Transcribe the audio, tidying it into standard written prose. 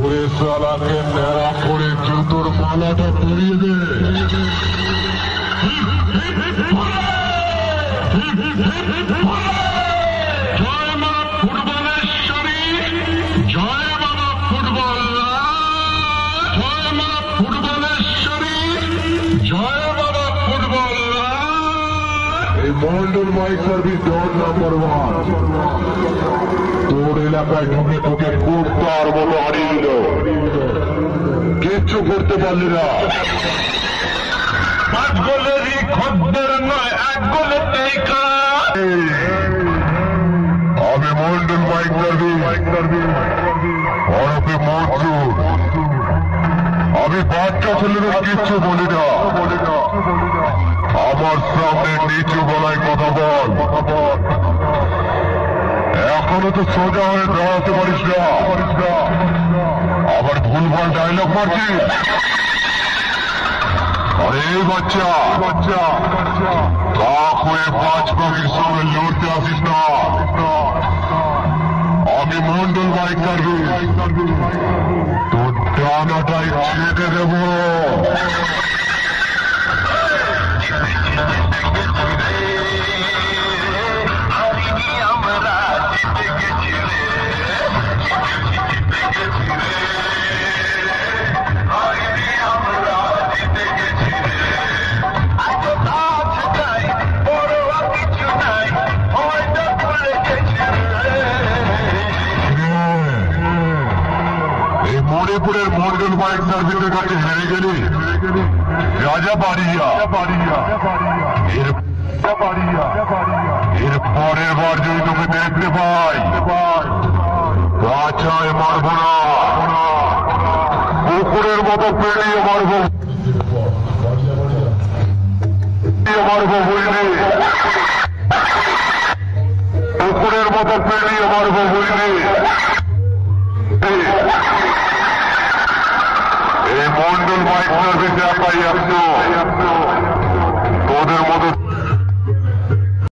ওরে সালাকে ন্যাড়া করে জুতোর মালাটা পরিয়ে দে। জয় মা ফুটবলেশ্বরী, জয় বাবা ফুটবল, জয় মা ফুটবলেশ্বরী, জয় বাবা ফুটবল। এই Mondal mike service dot number 1 তোর এলাকায় ঢুকে ঢুকে কুর্তার মতো হারিয়ে দিল, কিচ্ছু করতে পারলি না। 5 গোলেরই খদ্দের নয়, 1 গোলের টেকা। আমি মন্ডল মাইক সার্ভিস ওরফে মজুর, আমি বাচ্চা ছেলেদের কিচ্ছু বলি না। আমার সামনে নিচু গলায় কথা বল, এখনো তো সোজা হয়ে দাঁড়াতে পারিস না, আবার ভুলভাল ডায়লগ মারছিস। আরে বাচ্চা কাক হয়ে 5 পাখির সঙ্গে লড়তে আসিস না। আমি মন্ডল মাইক সার্ভিস তোর ডানাটাই ছেটে দেব। মণিপুরের মন্ডল মাইক সার্ভিসের কাছে হেরে গেলি রাজা পারিয়া। এর পরের বার যদি তোকে দেখতে পাই বাছায় মারব না, কুকুরের মতো পেরিয়ে মারব, বুঝলি? কুকুরের মতো পেরিয়ে মারব, বুঝলি? এই মন্ডল মাইক সার্ভিসে একাই আসতো, তোদের মতো